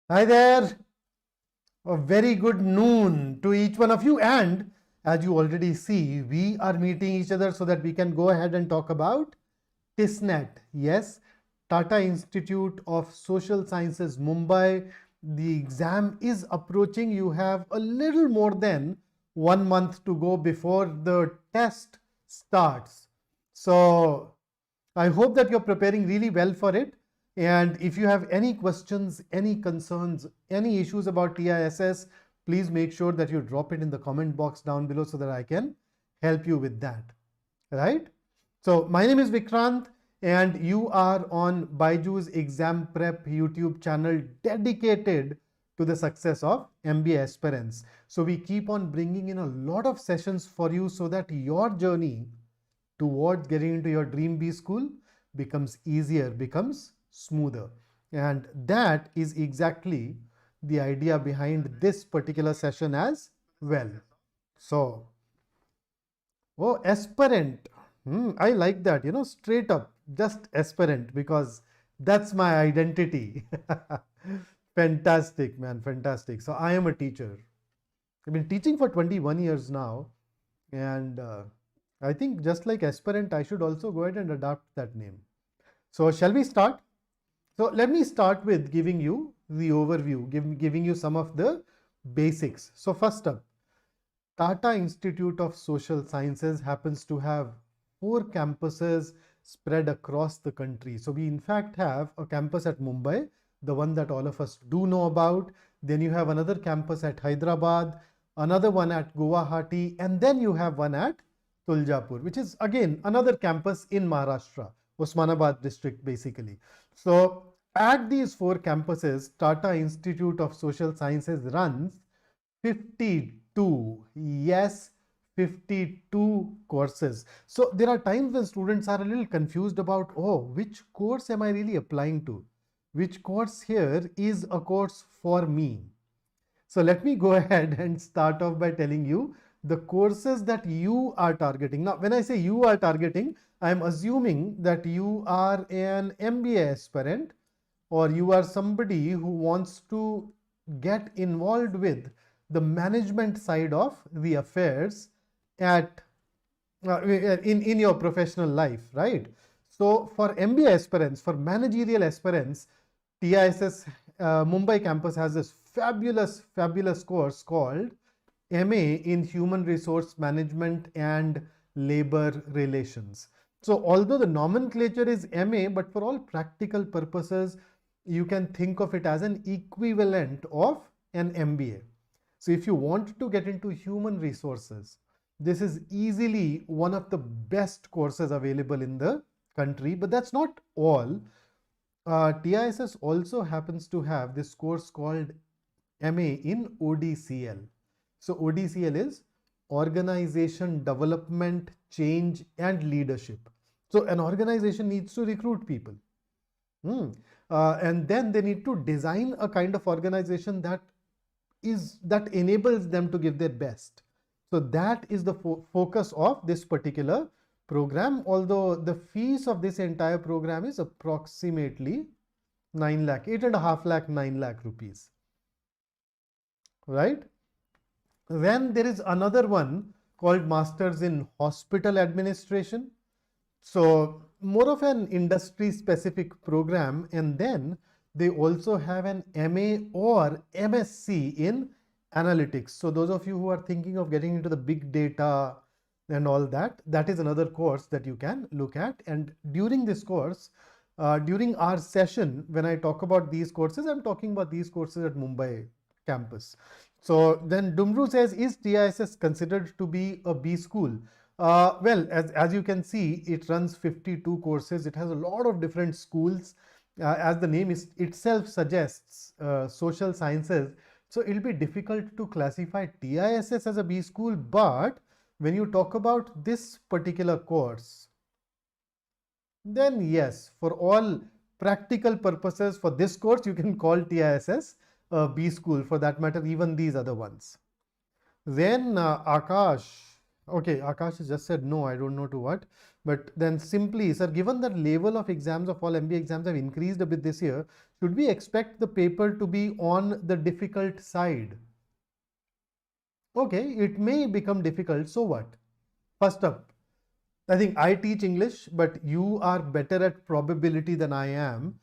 Hi there. A very good noon to each one of you. And as you already see, we are meeting each other so that we can go ahead and talk about TISSNET. Yes, Tata Institute of Social Sciences, Mumbai. The exam is approaching. You have a little more than 1 month to go before the test starts. So I hope that you're preparing really well for it. And if you have any questions, any concerns, any issues about TISS, please make sure that you drop it in the comment box down below so that I can help you with that. Right? So my name is Vikrant and you are on BYJU'S Exam Prep YouTube channel dedicated to the success of MBA aspirants. So we keep on bringing in a lot of sessions for you so that your journey towards getting into your dream B school becomes easier, becomes smoother. And that is exactly the idea behind this particular session as well. So, oh, aspirant. I like that, straight up, just aspirant, because that's my identity. Fantastic, man, fantastic. So, I am a teacher. I've been teaching for 21 years now, and I think just like aspirant, I should also go ahead and adopt that name. So shall we start? So let me start with giving you the overview, giving you some of the basics. So first up, Tata Institute of Social Sciences happens to have 4 campuses spread across the country. So we in fact have a campus at Mumbai, the one that all of us do know about. Then you have another campus at Hyderabad, another one at Guwahati, and then you have one at Tuljapur, which is again another campus in Maharashtra, Osmanabad district basically. So at these 4 campuses, Tata Institute of Social Sciences runs 52, yes, 52 courses. So there are times when students are a little confused about, oh, which course am I really applying to? Which course here is a course for me? So let me go ahead and start off by telling you the courses that you are targeting. Now, when I say you are targeting, I am assuming that you are an MBA aspirant or you are somebody who wants to get involved with the management side of the affairs at in your professional life, right? So for MBA aspirants, for managerial aspirants, TISS Mumbai campus has this fabulous course called MA in Human Resource Management and Labor Relations. So although the nomenclature is MA, but for all practical purposes, you can think of it as an equivalent of an MBA. So if you want to get into human resources, this is easily one of the best courses available in the country, but that's not all. TISS also happens to have this course called MA in ODCL. So ODCL is Organization Development, Change and Leadership. So an organization needs to recruit people. And then they need to design a kind of organization that enables them to give their best. So that is the focus of this particular program, although the fees of this entire program is approximately 9 lakh, 8.5 lakh, 9 lakh rupees. Right? Then there is another one called Masters in Hospital Administration. So more of an industry specific program, and then they also have an MA or MSc in analytics. So those of you who are thinking of getting into the big data and all that, that is another course that you can look at. And during this course, during our session, when I talk about these courses, I'm talking about these courses at Mumbai campus. So then Dumru says, is TISS considered to be a B school? Well, as you can see, it runs 52 courses. It has a lot of different schools. As the name itself suggests, social sciences. So it'll be difficult to classify TISS as a B school, but when you talk about this particular course, then yes, for all practical purposes for this course, you can call TISS a B school, for that matter, even these other ones. Then Akash Okay, Akash has just said no, I don't know to what. But then simply, sir, given that level of exams of all MBA exams have increased a bit this year, should we expect the paper to be on the difficult side? Okay, it may become difficult, so what? First up, I think I teach English, but you are better at probability than I am.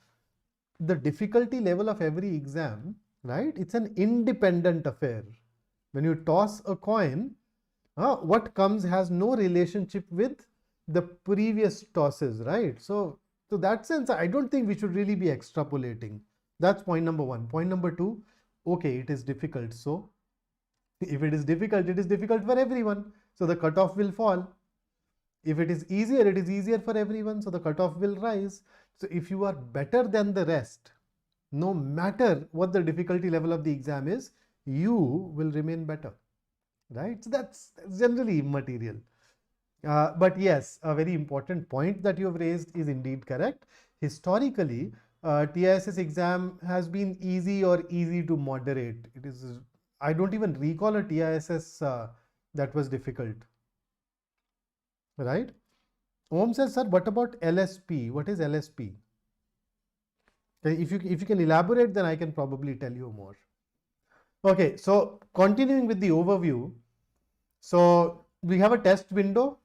The difficulty level of every exam, right? It's an independent affair. When you toss a coin, what comes has no relationship with the previous tosses, right? So, to that sense, I don't think we should really be extrapolating. That's point number one. Point number two, okay, it is difficult. So, if it is difficult for everyone. So, the cutoff will fall. If it is easier for everyone. So, the cutoff will rise. So, if you are better than the rest, no matter what the difficulty level of the exam is, you will remain better, right? So, that's generally immaterial. But yes, a very important point that you have raised is indeed correct. Historically, TISS exam has been easy or easy to moderate. It is, I don't even recall a TISS that was difficult, right? Om says, sir, what about LSP? What is LSP? Okay, if you can elaborate, then I can probably tell you more. Okay, so continuing with the overview. So we have a test window.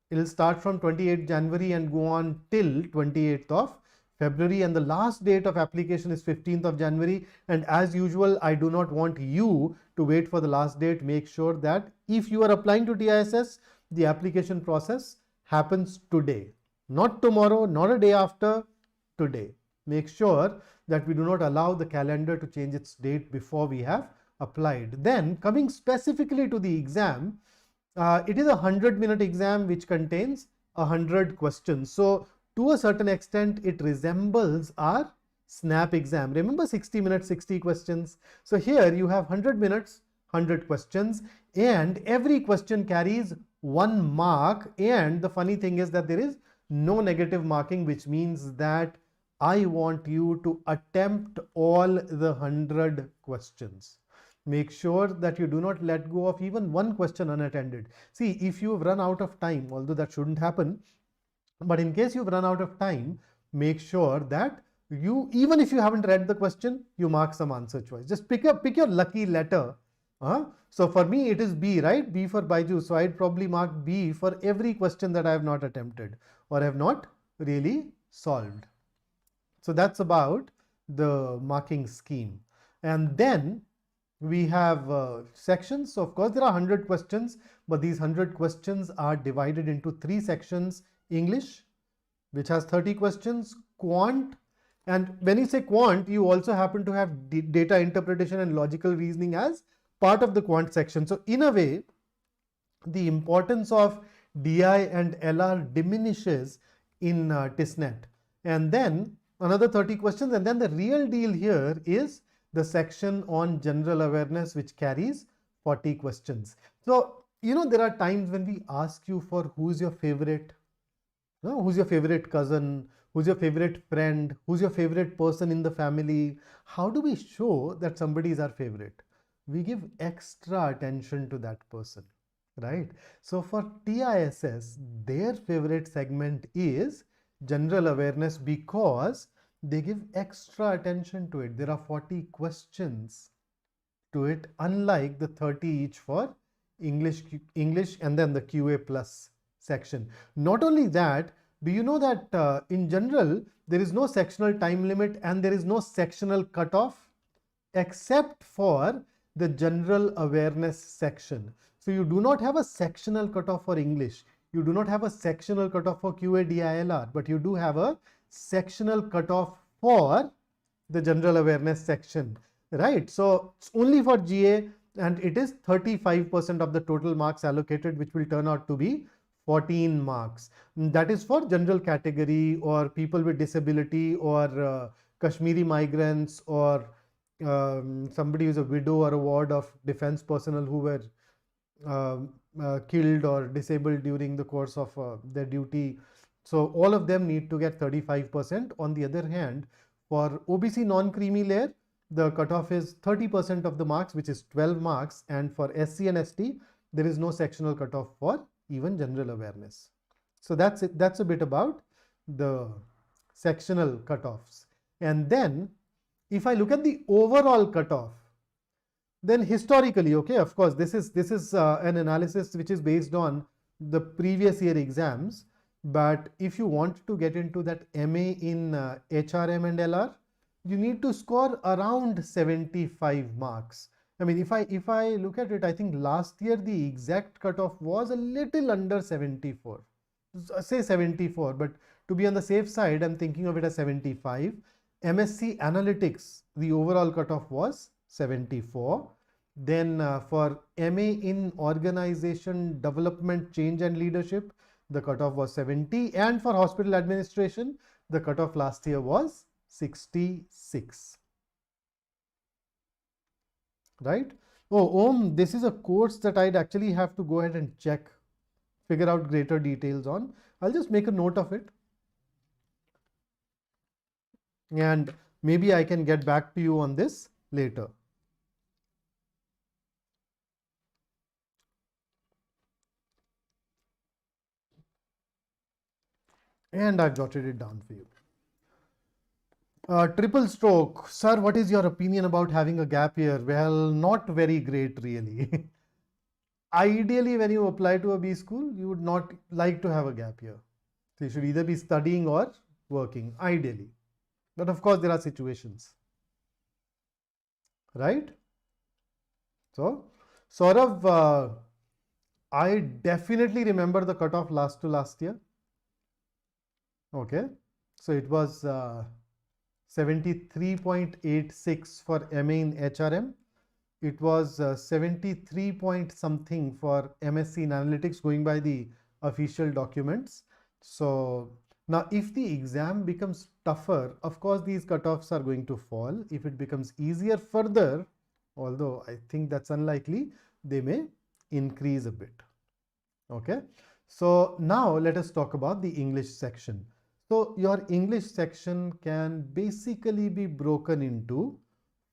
It will start from 28th January and go on till 28th of February, and the last date of application is 15th of January. And as usual, I do not want you to wait for the last date. Make sure that if you are applying to TISS, the application process happens today, not tomorrow, not a day after, today. Make sure that we do not allow the calendar to change its date before we have applied. Then coming specifically to the exam, it is a 100-minute exam which contains 100 questions. So to a certain extent, it resembles our SNAP exam. Remember 60 minutes, 60 questions. So here you have 100 minutes, 100 questions, and every question carries 1 mark. And the funny thing is that there is no negative marking, which means that I want you to attempt all the 100 questions. Make sure that you do not let go of even one question unattended. See, if you've run out of time, although that shouldn't happen, but in case you've run out of time, make sure that you, even if you haven't read the question, you mark some answer choice. Just pick your lucky letter. So for me, it is B, right? B for BYJU'S. So I'd probably mark B for every question that I have not attempted or have not really solved. So that's about the marking scheme. And then we have sections. So of course, there are 100 questions, but these 100 questions are divided into 3 sections. English, which has 30 questions, Quant, and when you say Quant, you also happen to have data interpretation and logical reasoning as part of the Quant section. So in a way, the importance of DI and LR diminishes in TISSNET. And then another 30 questions, and then the real deal here is the section on general awareness, which carries 40 questions. So, you know, there are times when we ask you for who's your favorite, who's your favorite cousin, who's your favorite friend, who's your favorite person in the family. How do we show that somebody is our favorite? We give extra attention to that person, right? So for TISS, their favorite segment is general awareness because they give extra attention to it. There are 40 questions to it, unlike the 30 each for English and then the QA plus section. Not only that, do you know that in general, there is no sectional time limit and there is no sectional cutoff except for the general awareness section. So you do not have a sectional cutoff for English. You do not have a sectional cutoff for QA DILR, but you do have a sectional cutoff for the general awareness section, right? So it's only for GA and it is 35% of the total marks allocated, which will turn out to be 14 marks. That is for general category or people with disability or Kashmiri migrants or somebody who's a widow or a ward of defense personnel who were killed or disabled during the course of their duty. So all of them need to get 35%. On the other hand, for OBC non-creamy layer, the cutoff is 30% of the marks, which is 12 marks. And for SC and ST, there is no sectional cutoff for even general awareness. So that's it. That's a bit about the sectional cutoffs. And then if I look at the overall cutoff, then historically, okay, of course, this is an analysis which is based on the previous year exams. But if you want to get into that MA in HRM and LR, you need to score around 75 marks. I mean, if I look at it, I think last year the exact cutoff was a little under 74. Say 74, but to be on the safe side, I'm thinking of it as 75. MSc Analytics, the overall cutoff was 74. Then for MA in Organization Development, Change and Leadership, the cutoff was 70. And for Hospital Administration, the cutoff last year was 66. Right? Oh, Om, this is a course that I'd actually have to go ahead and check, figure out greater details on. I'll just make a note of it. And maybe I can get back to you on this later. And I've jotted it down for you. Triple stroke. Sir, what is your opinion about having a gap year? Well, not very great, really. Ideally, when you apply to a B school, you would not like to have a gap year. So you should either be studying or working, ideally. But of course, there are situations. Right? So, Saurav, I definitely remember the cutoff last year. Okay. So it was 73.86 for MA in HRM. It was 73 point something for MSc in Analytics, going by the official documents. So now if the exam becomes tougher, of course these cutoffs are going to fall. If it becomes easier further, although I think that's unlikely, they may increase a bit. Okay. So now let us talk about the English section. So your English section can basically be broken into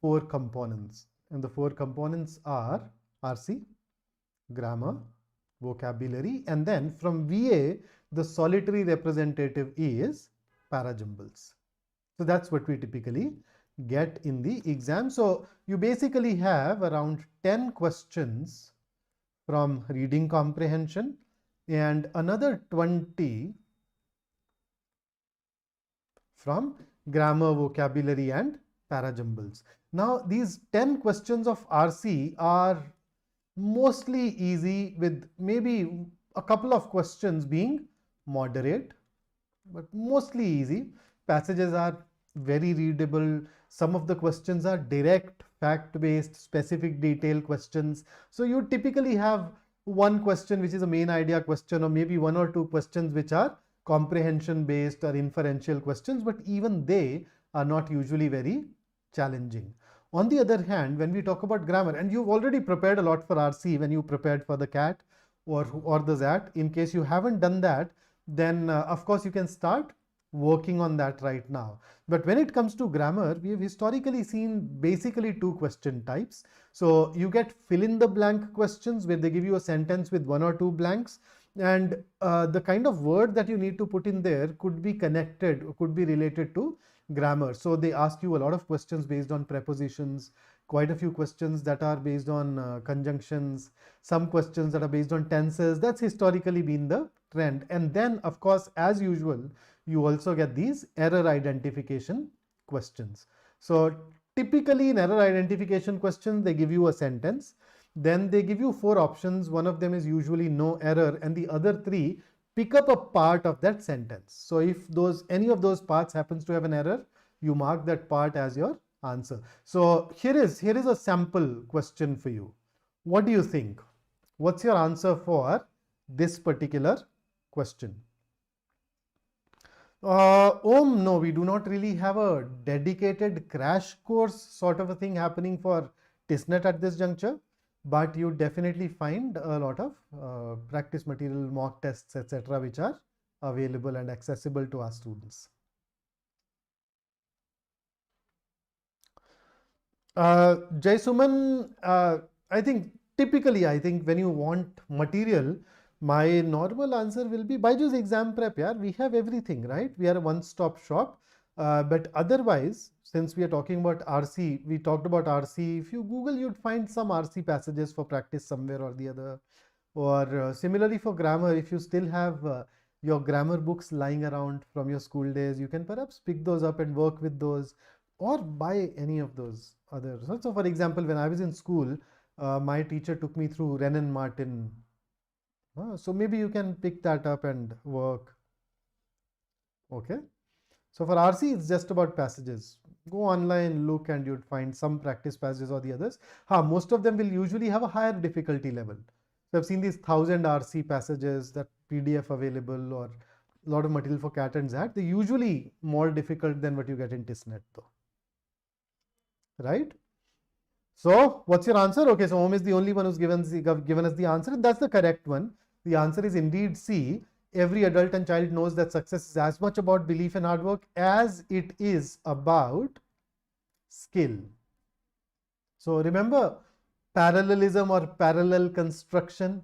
4 components. And the 4 components are RC, grammar, vocabulary, and then from VA, the solitary representative is parajumbles. So that's what we typically get in the exam. So you basically have around 10 questions from reading comprehension and another 20 from grammar, vocabulary and parajumbles. Now these 10 questions of RC are mostly easy, with maybe a couple of questions being moderate, but mostly easy. Passages are very readable. Some of the questions are direct, fact-based, specific detail questions. So you typically have one question which is a main idea question, or maybe 1 or 2 questions which are comprehension based or inferential questions, but even they are not usually very challenging. On the other hand, when we talk about grammar, and you've already prepared a lot for RC when you prepared for the CAT or the ZAT, in case you haven't done that, then of course you can start working on that right now. But when it comes to grammar, we have historically seen basically 2 question types. So you get fill in the blank questions where they give you a sentence with 1 or 2 blanks. And the kind of word that you need to put in there could be connected, could be related to grammar. So they ask you a lot of questions based on prepositions, quite a few questions that are based on conjunctions, some questions that are based on tenses. That's historically been the trend. And then, of course, as usual, you also get these error identification questions. So typically in error identification questions, they give you a sentence. Then they give you 4 options. One of them is usually no error, and the other 3 pick up a part of that sentence. So if any of those parts happens to have an error, you mark that part as your answer. So here is a sample question for you. What do you think? What's your answer for this particular question? No, we do not really have a dedicated crash course sort of a thing happening for TISSNET at this juncture. But you definitely find a lot of practice material, mock tests, etc., which are available and accessible to our students. Jai Suman, I think typically, I think when you want material, my normal answer will be BYJU'S Exam Prep. Yeah, we have everything, right? We are a one-stop shop. But otherwise, since we are talking about RC, we talked about RC. If you Google, you'd find some RC passages for practice somewhere or the other. Or similarly for grammar, if you still have your grammar books lying around from your school days, you can perhaps pick those up and work with those, or buy any of those others. So for example, when I was in school, my teacher took me through Wren and Martin. So maybe you can pick that up and work. Okay. So for RC, it's just about passages. Go online, look, and you'd find some practice passages or the others. Most of them will usually have a higher difficulty level. So I've seen these 1000 RC passages, that PDF available, or a lot of material for CAT and ZAT. They're usually more difficult than what you get in TISSNET though. Right? So what's your answer? Okay, so Om is the only one who's given us the answer, and that's the correct one. The answer is indeed C. Every adult and child knows that success is as much about belief and hard work as it is about skill. So remember, parallelism or parallel construction,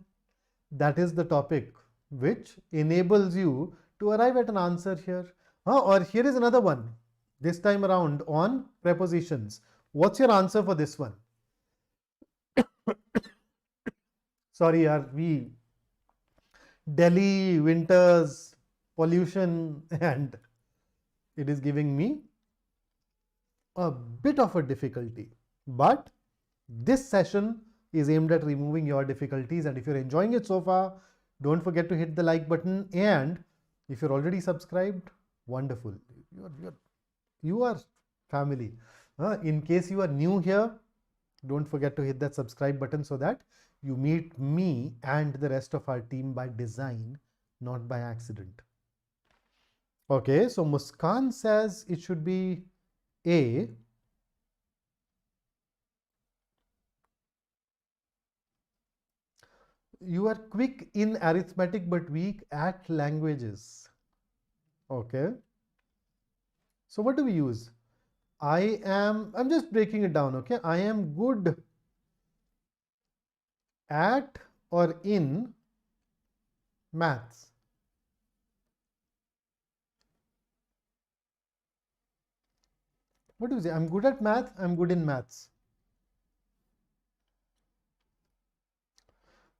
that is the topic which enables you to arrive at an answer here. Or here is another one, this time around on prepositions. What's your answer for this one? Sorry, Delhi, winters, pollution, and it is giving me a bit of a difficulty. But this session is aimed at removing your difficulties, and if you're enjoying it so far, don't forget to hit the like button, and if you're already subscribed, wonderful. You are family. In case you are new here, don't forget to hit that subscribe button so that you meet me and the rest of our team by design, not by accident. Okay, so Muskan says it should be A. You are quick in arithmetic but weak at languages. Okay. So what do we use? I'm just breaking it down, okay? I am good at or in maths. What do you say? I'm good at math, I'm good in maths.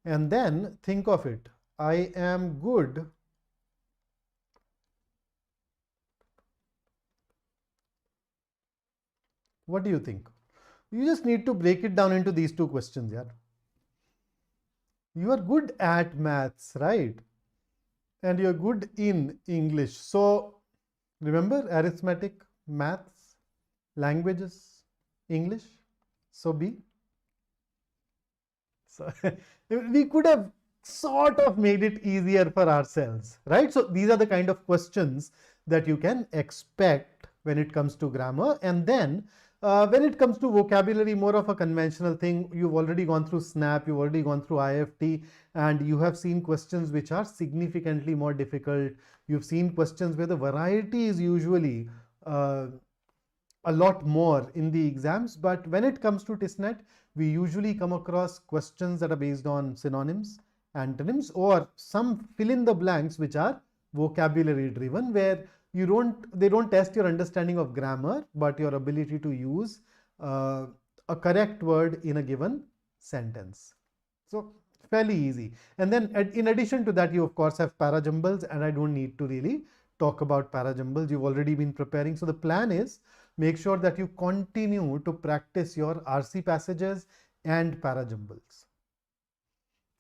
And then think of it. I am good What do you think? You just need to break it down into these two questions, yeah. You are good at maths, right? And you're good in English. So remember, arithmetic, maths, languages, English. So B. So we could have sort of made it easier for ourselves, right? So these are the kind of questions that you can expect when it comes to grammar. And then when it comes to vocabulary, more of a conventional thing. You've already gone through SNAP, you've already gone through IFT, and you have seen questions which are significantly more difficult. You've seen questions where the variety is usually a lot more in the exams. But when it comes to TISSNET, we usually come across questions that are based on synonyms, antonyms, or some fill in the blanks which are vocabulary driven, where they don't test your understanding of grammar, but your ability to use a correct word in a given sentence. So fairly easy. And then in addition to that, you of course have parajumbles, and I don't need to really talk about parajumbles. You've already been preparing. So the plan is, make sure that you continue to practice your RC passages and parajumbles.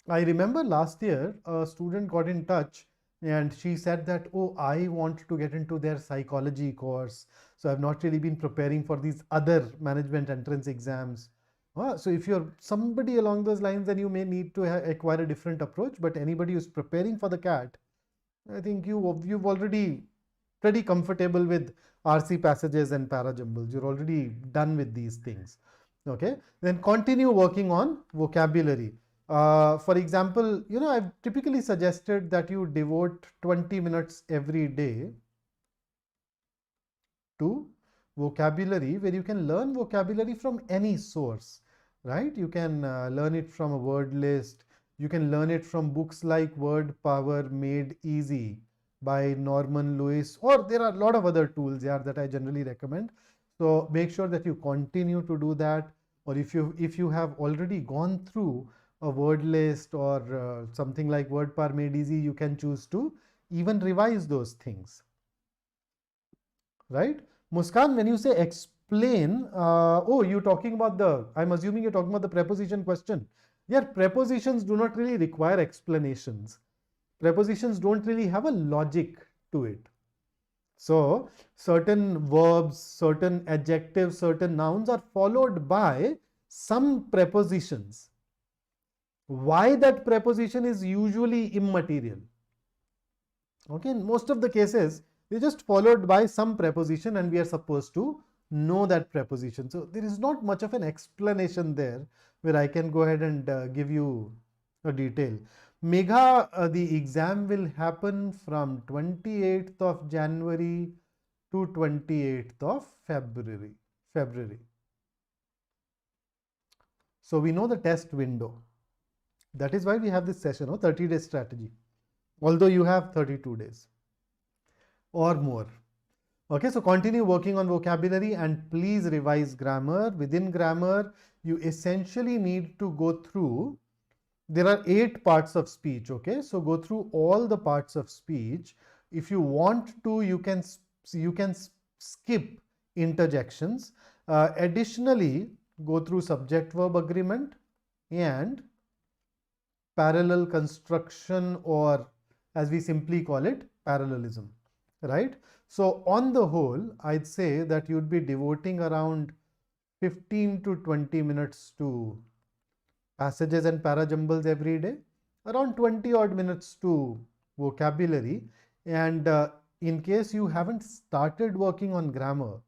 I remember last year a student got in touch and she said that, oh, I want to get into their psychology course, so I've not really been preparing for these other management entrance exams. So if you're somebody along those lines, then you may need to acquire a different approach. But anybody who's preparing for the CAT, I think you've already pretty comfortable with RC passages and parajumbles. You're already done with these things. Okay, then continue working on vocabulary. For example, I've typically suggested that you devote 20 minutes every day to vocabulary, where you can learn vocabulary from any source. right? You can learn it from a word list. You can learn it from books like Word Power Made Easy by Norman Lewis, or there are a lot of other tools here that I generally recommend. So make sure that you continue to do that, or if you have already gone through a word list or something like Word Power Made Easy, you can choose to even revise those things, right? Muskan, when you say explain, oh, you're talking about I'm assuming you're talking about the preposition question. Yeah, prepositions do not really require explanations. Prepositions don't really have a logic to it. So, certain verbs, certain adjectives, certain nouns are followed by some prepositions. Why that preposition is usually immaterial. Okay, in most of the cases, they're just followed by some preposition and we are supposed to know that preposition. So there is not much of an explanation there where I can go ahead and give you a detail. Megha, the exam will happen from 28th of January to 28th of February. So we know the test window. That is why we have this session, 30-day strategy. Although you have 32 days or more. Okay, so continue working on vocabulary and please revise grammar. Within grammar, you essentially need to go through, there are 8 parts of speech, okay? So go through all the parts of speech. If you want to, you can skip interjections. Additionally, go through subject-verb agreement and parallel construction, or as we simply call it, parallelism, right? So on the whole, I'd say that you'd be devoting around 15 to 20 minutes to passages and parajumbles every day, around 20 odd minutes to vocabulary. And in case you haven't started working on grammar,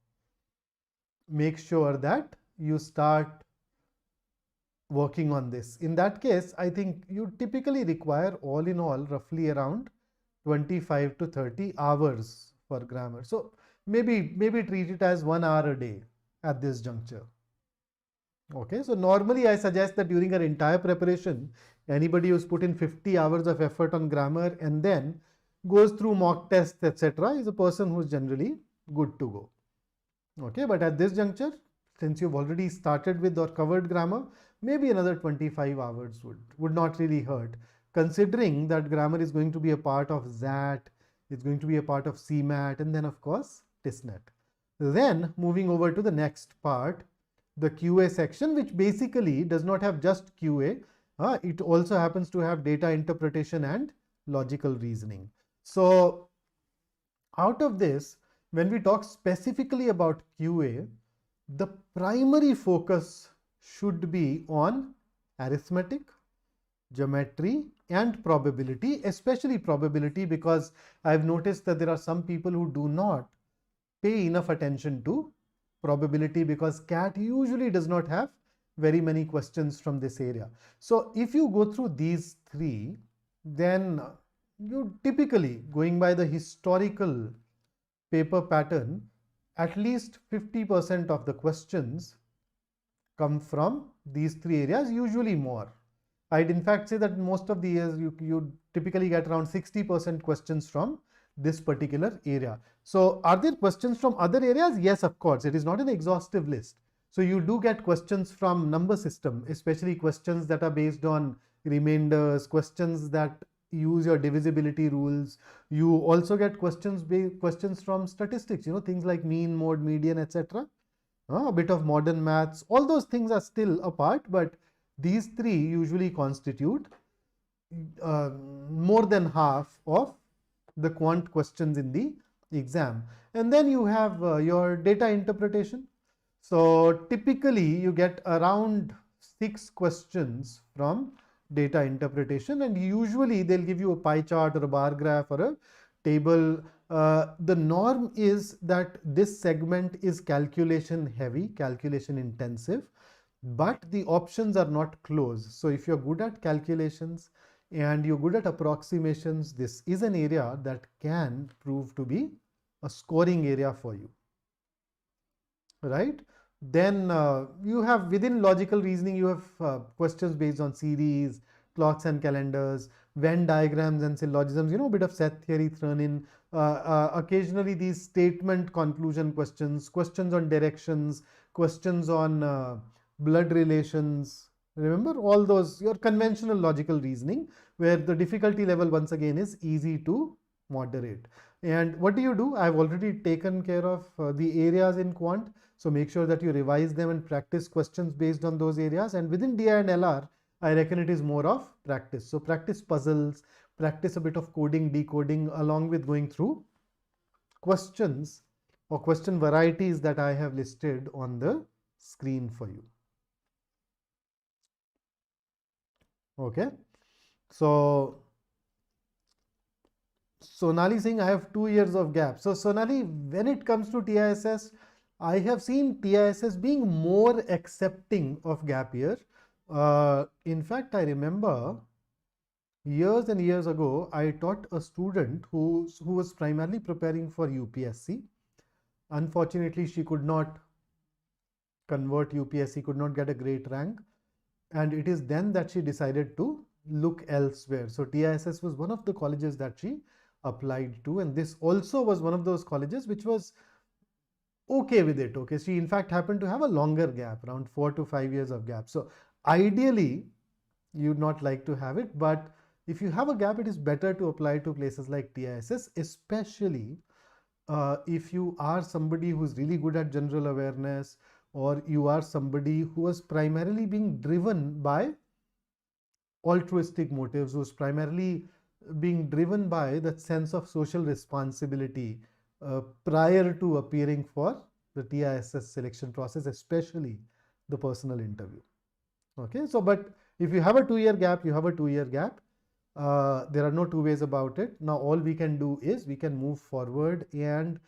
make sure that you start working on this. In that case, I think you typically require all in all roughly around 25 to 30 hours for grammar. So maybe treat it as 1 hour a day at this juncture. Okay, so normally I suggest that during our entire preparation, anybody who's put in 50 hours of effort on grammar and then goes through mock tests, etc., is a person who's generally good to go. Okay, but at this juncture, since you've already started with or covered grammar, maybe another 25 hours would not really hurt, considering that grammar is going to be a part of XAT, it's going to be a part of CMAT, and then of course TISSNET. Then moving over to the next part, the QA section, which basically does not have just QA, it also happens to have data interpretation and logical reasoning. So out of this, when we talk specifically about QA, the primary focus should be on arithmetic, geometry, and probability, especially probability, because I've noticed that there are some people who do not pay enough attention to probability because CAT usually does not have very many questions from this area. So if you go through these 3, then you typically, going by the historical paper pattern, at least 50% of the questions come from these 3 areas, usually more. I'd in fact say that most of the years you typically get around 60% questions from this particular area. So are there questions from other areas? Yes, of course. It is not an exhaustive list. So you do get questions from number system, especially questions that are based on remainders, questions that use your divisibility rules. You also get questions from statistics, things like mean, mode, median, etc. A bit of modern maths. All those things are still a part, but these 3 usually constitute more than half of the quant questions in the exam. And then you have your data interpretation. So typically you get around 6 questions from data interpretation, and usually they'll give you a pie chart or a bar graph or a table. The norm is that this segment is calculation heavy, calculation intensive, but the options are not closed. So if you're good at calculations and you're good at approximations, this is an area that can prove to be a scoring area for you, right? Then you have within logical reasoning, you have questions based on series, clocks and calendars, Venn diagrams and syllogisms, a bit of set theory thrown in. Occasionally these statement conclusion questions, questions on directions, questions on blood relations. Remember all those, your conventional logical reasoning, where the difficulty level once again is easy to moderate. And what do? I've already taken care of the areas in Quant. So make sure that you revise them and practice questions based on those areas. And within DI and LR, I reckon it is more of practice. So practice puzzles, practice a bit of coding, decoding, along with going through questions or question varieties that I have listed on the screen for you. Okay. So Sonali saying I have 2 years of gap. So Sonali, when it comes to TISS, I have seen TISS being more accepting of gap year. In fact, I remember years and years ago, I taught a student who was primarily preparing for UPSC. Unfortunately, she could not convert UPSC, could not get a great rank. And it is then that she decided to look elsewhere. So TISS was one of the colleges that she applied to. And this also was one of those colleges which was okay with it. Okay, she in fact happened to have a longer gap, around 4 to 5 years of gap. So ideally, you'd not like to have it, but if you have a gap, it is better to apply to places like TISS, especially if you are somebody who's really good at general awareness, or you are somebody who was primarily being driven by altruistic motives, who's primarily being driven by that sense of social responsibility prior to appearing for the TISS selection process, especially the personal interview. Okay, so but if you have a 2-year gap, you have a 2-year gap. There are no two ways about it. Now all we can do is we can move forward and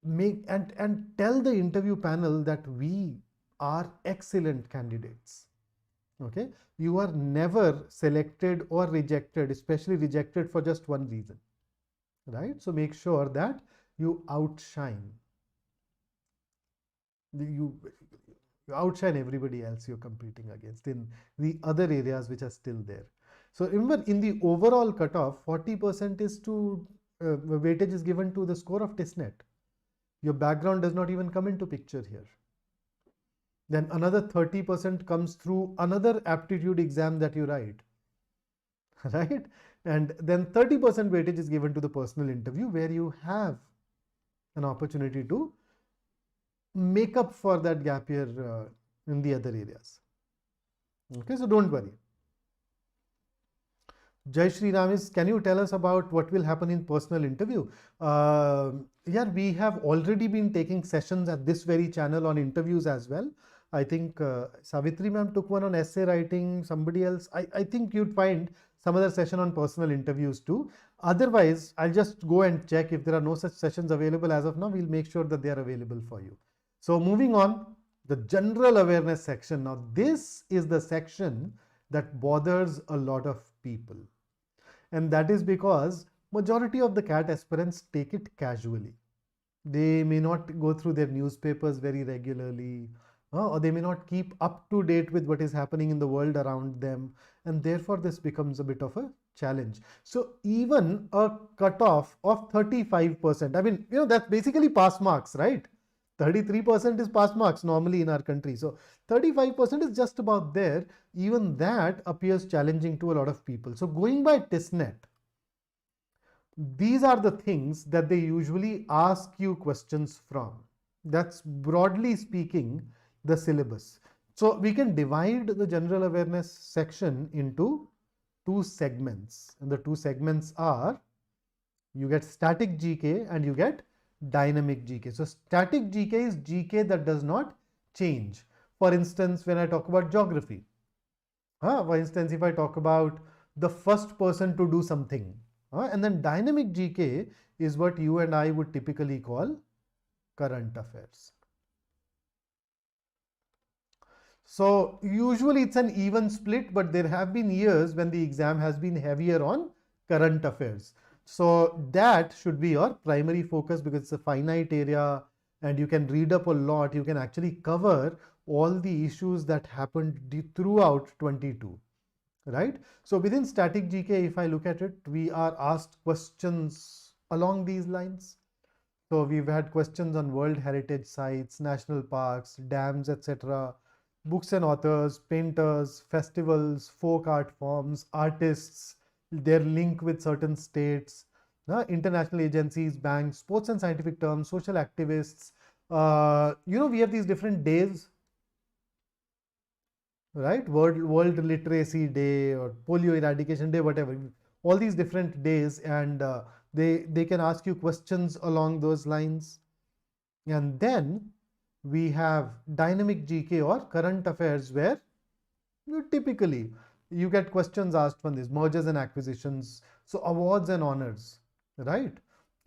make and tell the interview panel that we are excellent candidates. Okay, you are never selected or rejected, especially rejected for just one reason, right? So make sure that you outshine. You outshine everybody else you're competing against in the other areas which are still there. So remember, in the overall cutoff, 40% is to weightage is given to the score of TISSNET. Your background does not even come into picture here. Then another 30% comes through another aptitude exam that you write, right? And then 30% weightage is given to the personal interview, where you have an opportunity to make up for that gap year in the other areas. Okay, so don't worry. Jai Shri Ram is, can you tell us about what will happen in personal interview? Yeah, we have already been taking sessions at this very channel on interviews as well. I think Savitri ma'am took one on essay writing, somebody else. I think you'd find some other session on personal interviews too. Otherwise, I'll just go and check if there are no such sessions available as of now. We'll make sure that they are available for you. So moving on, the general awareness section. Now this is the section that bothers a lot of people. And that is because majority of the CAT aspirants take it casually. They may not go through their newspapers very regularly, or they may not keep up to date with what is happening in the world around them. And therefore, this becomes a bit of a challenge. So even a cutoff of 35%, I mean, that's basically pass marks, right? 33% is pass marks normally in our country. So 35% is just about there. Even that appears challenging to a lot of people. So going by TISSNET, these are the things that they usually ask you questions from. That's broadly speaking the syllabus. So we can divide the general awareness section into 2 segments. And the 2 segments are, you get static GK and you get dynamic GK. So static GK is GK that does not change. For instance, when I talk about geography, for instance, if I talk about the first person to do something, and then dynamic GK is what you and I would typically call current affairs. So usually it's an even split, but there have been years when the exam has been heavier on current affairs. So that should be your primary focus because it's a finite area. and you can read up a lot, you can actually cover all the issues that happened throughout 22, right? So within static GK, if I look at it, we are asked questions along these lines. So we've had questions on World Heritage Sites, national parks, dams, etc., books and authors, painters, festivals, folk art forms, artists, their link with certain states, international agencies, banks, sports and scientific terms, social activists. We have these different days, right? World Literacy Day or Polio Eradication Day, whatever. All these different days, and they can ask you questions along those lines. And then we have dynamic GK or current affairs, where typically you get questions asked from these mergers and acquisitions, so awards and honors, right?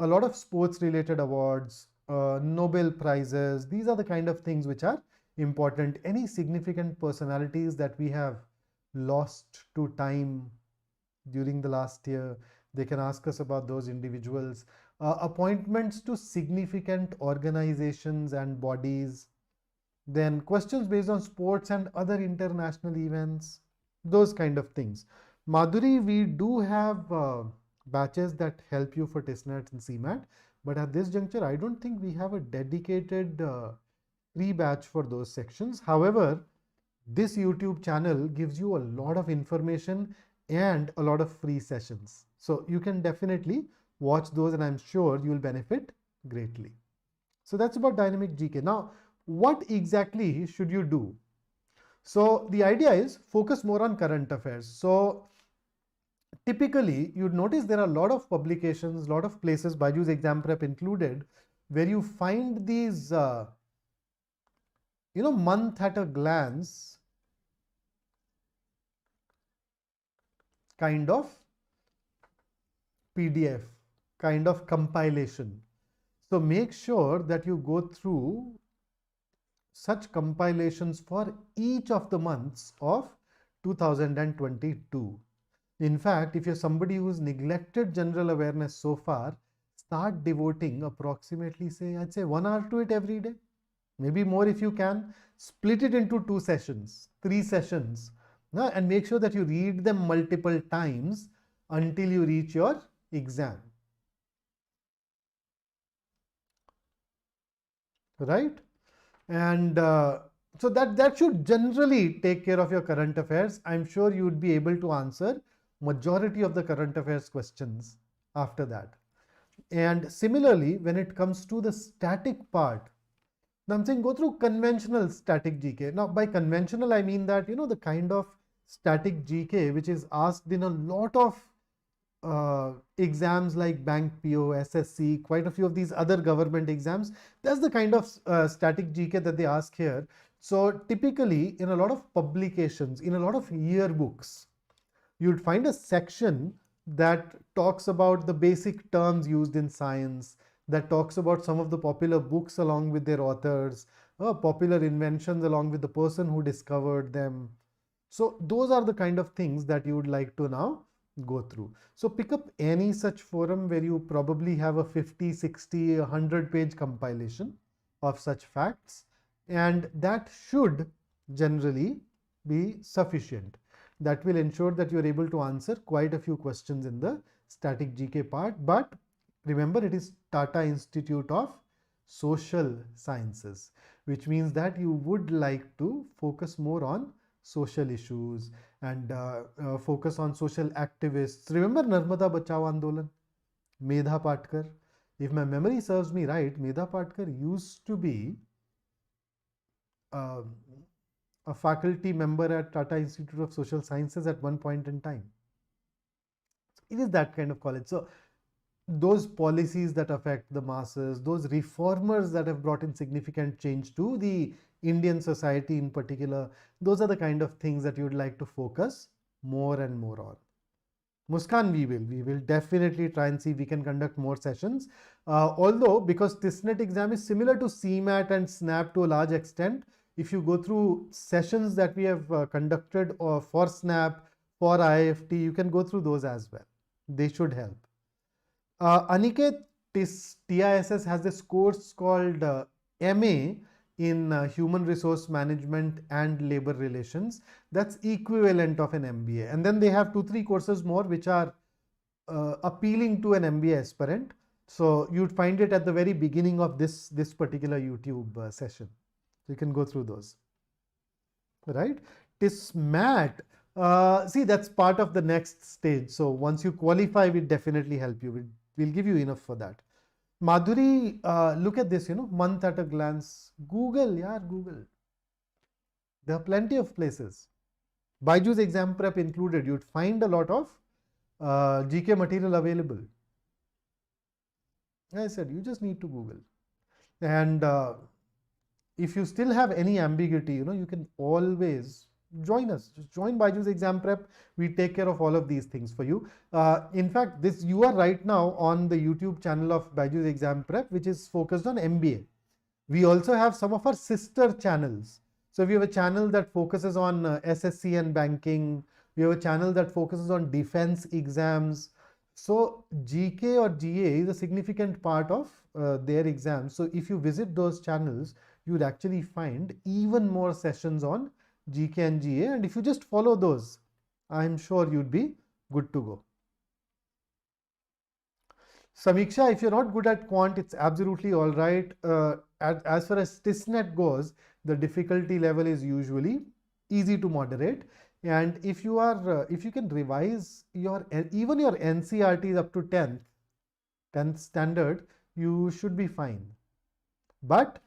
A lot of sports related awards, Nobel prizes, these are the kind of things which are important. Any significant personalities that we have lost to time during the last year, they can ask us about those individuals. Appointments to significant organizations and bodies, then questions based on sports and other international events, those kind of things. Madhuri, we do have batches that help you for TISSNET and CMAT, but at this juncture, I don't think we have a dedicated free batch for those sections. However, this YouTube channel gives you a lot of information and a lot of free sessions. So you can definitely watch those, and I'm sure you'll benefit greatly. So that's about dynamic GK. Now, what exactly should you do? So the idea is focus more on current affairs. So typically you'd notice there are a lot of publications, a lot of places, BYJU'S Exam Prep included, where you find these month at a glance kind of PDF, kind of compilation. So make sure that you go through such compilations for each of the months of 2022. In fact, if you're somebody who's neglected general awareness so far, start devoting approximately, I'd say 1 hour to it every day. Maybe more if you can. Split it into 2 sessions, 3 sessions, and make sure that you read them multiple times until you reach your exam. Right? And so that should generally take care of your current affairs. I'm sure you would be able to answer majority of the current affairs questions after that. And similarly, when it comes to the static part, now I'm saying go through conventional static GK. Now by conventional, I mean that, the kind of static GK which is asked in a lot of exams like Bank PO, SSC, quite a few of these other government exams. That's the kind of static GK that they ask here. So typically in a lot of publications, in a lot of yearbooks, you'd find a section that talks about the basic terms used in science, that talks about some of the popular books along with their authors, popular inventions along with the person who discovered them. So those are the kind of things that you would like to now go through. So pick up any such forum where you probably have a 50, 60, 100-page compilation of such facts, and that should generally be sufficient. That will ensure that you are able to answer quite a few questions in the static GK part. But remember, it is Tata Institute of Social Sciences, which means that you would like to focus more on social issues and focus on social activists. Remember Narmada Bachao Andolan? Medha Patkar? If my memory serves me right, Medha Patkar used to be a faculty member at Tata Institute of Social Sciences at one point in time. It is that kind of college. So those policies that affect the masses, those reformers that have brought in significant change to the Indian society in particular, those are the kind of things that you would like to focus more and more on. Muskan, we will definitely try and see if we can conduct more sessions. Although, because TISSNET exam is similar to CMAT and SNAP to a large extent, if you go through sessions that we have conducted for SNAP, for IIFT, you can go through those as well. They should help. Aniket, TISS has this course called MA in human resource management and labor relations. That's equivalent of an MBA. And then they have 2-3 courses more which are appealing to an MBA aspirant. So you'd find it at the very beginning of this particular YouTube session. You can go through those, right? TISSNET, see, that's part of the next stage. So once you qualify, we'll definitely help you. We'll give you enough for that. Madhuri, look at this, month at a glance. Google, yeah, Google. There are plenty of places. BYJU'S Exam Prep included. You'd find a lot of GK material available. I said, you just need to Google. And if you still have any ambiguity, you can always join us. Just join BYJU'S Exam Prep. We take care of all of these things for you. In fact, you are right now on the YouTube channel of BYJU'S Exam Prep, which is focused on MBA. We also have some of our sister channels. So we have a channel that focuses on SSC and banking. We have a channel that focuses on defense exams. So GK or GA is a significant part of their exams. So if you visit those channels, you would actually find even more sessions on GK and GA. And if you just follow those, I'm sure you'd be good to go. Samiksha, if you're not good at Quant, it's absolutely all right. As far as TISSNET goes, the difficulty level is usually easy to moderate. And if you can revise even your NCRTs up to 10th standard, you should be fine. But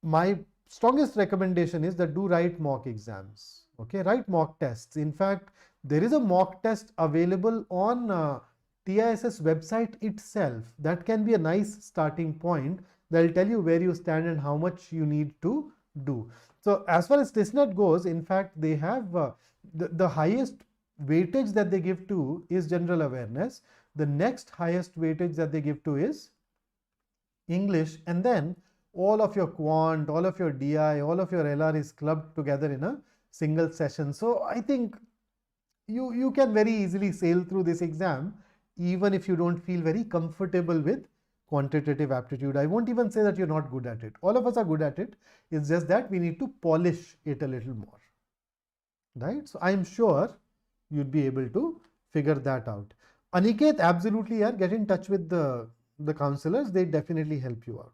my strongest recommendation is that do write mock exams. Okay, write mock tests. In fact, there is a mock test available on TISS website itself. That can be a nice starting point. They'll tell you where you stand and how much you need to do. So as far as TISSNET goes, in fact, they have the highest weightage that they give to is general awareness. The next highest weightage that they give to is English, and then all of your Quant, all of your DI, all of your LR is clubbed together in a single session. So I think you can very easily sail through this exam, even if you don't feel very comfortable with quantitative aptitude. I won't even say that you're not good at it. All of us are good at it. It's just that we need to polish it a little more, right? So I'm sure you'd be able to figure that out. Aniket, absolutely, yeah, get in touch with the counselors. They definitely help you out.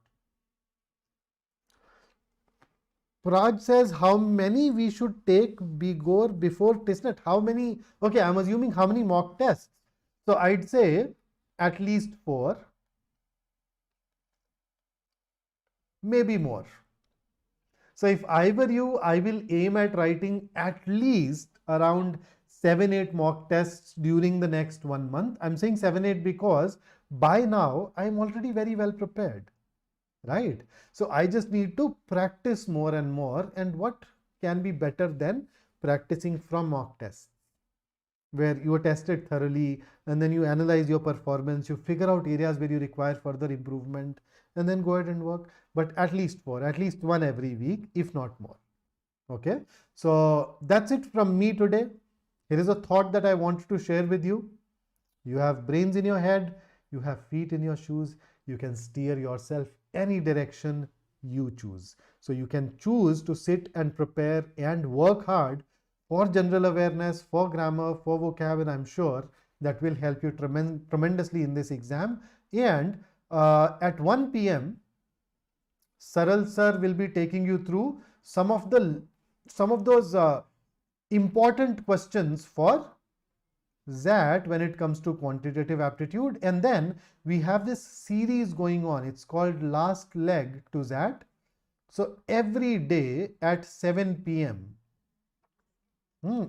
Praj says, how many we should take BGOR before TISSNET? How many? Okay, I'm assuming how many mock tests. So I'd say at least 4, maybe more. So if I were you, I will aim at writing at least around 7-8 mock tests during the next 1 month. I'm saying 7-8 because by now I'm already very well prepared, right? So I just need to practice more and more. And what can be better than practicing from mock tests, where you are tested thoroughly and then you analyze your performance, you figure out areas where you require further improvement, and then go ahead and work. But at least 4, at least 1 every week, if not more. Okay, so that's it from me today. Here is a thought that I want to share with you. You have brains in your head, you have feet in your shoes, you can steer yourself any direction you choose. So you can choose to sit and prepare and work hard for general awareness, for grammar, for vocab, and I'm sure that will help you tremendously in this exam. And at 1 p.m. Saral sir will be taking you through some of those important questions for XAT when it comes to quantitative aptitude. And then we have this series going on. It's called Last Leg to XAT. So every day at 7 p.m.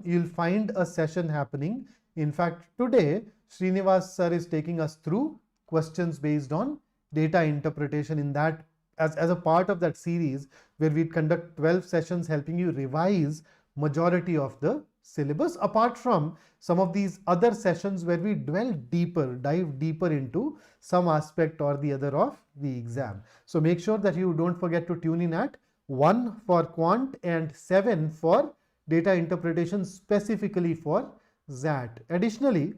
You'll find a session happening. In fact, today Srinivas sir is taking us through questions based on data interpretation in that as a part of that series, where we conduct 12 sessions helping you revise majority of the syllabus, apart from some of these other sessions where we dive deeper into some aspect or the other of the exam. So make sure that you don't forget to tune in at 1 for Quant and 7 for data interpretation, specifically for XAT. Additionally,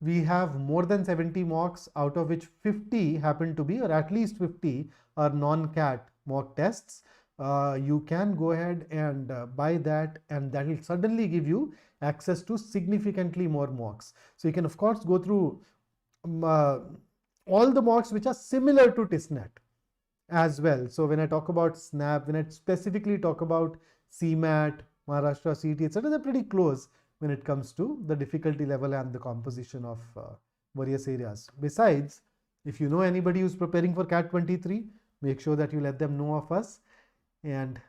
we have more than 70 mocks, out of which 50 happen to be, or at least 50 are non-CAT mock tests. You can go ahead and buy that, and that will suddenly give you access to significantly more mocks. So you can of course go through all the mocks which are similar to TISSNET as well. So when I talk about SNAP, when I specifically talk about CMAT, Maharashtra CET, etc., they're pretty close when it comes to the difficulty level and the composition of various areas. Besides, if you know anybody who's preparing for CAT 23, make sure that you let them know of us. And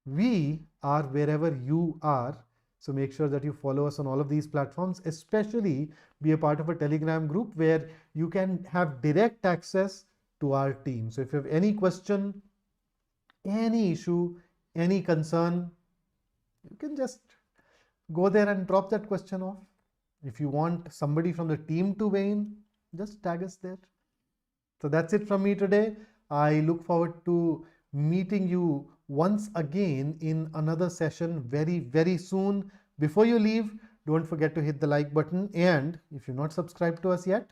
we are wherever you are. So make sure that you follow us on all of these platforms, especially be a part of a Telegram group where you can have direct access to our team. So if you have any question, any issue, any concern, you can just go there and drop that question off. If you want somebody from the team to weigh in, just tag us there. So that's it from me today. I look forward to meeting you once again in another session very, very soon. Before you leave, don't forget to hit the like button. And if you're not subscribed to us yet,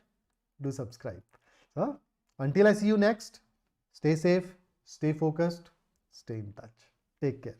do subscribe. So until I see you next, stay safe, stay focused, stay in touch. Take care.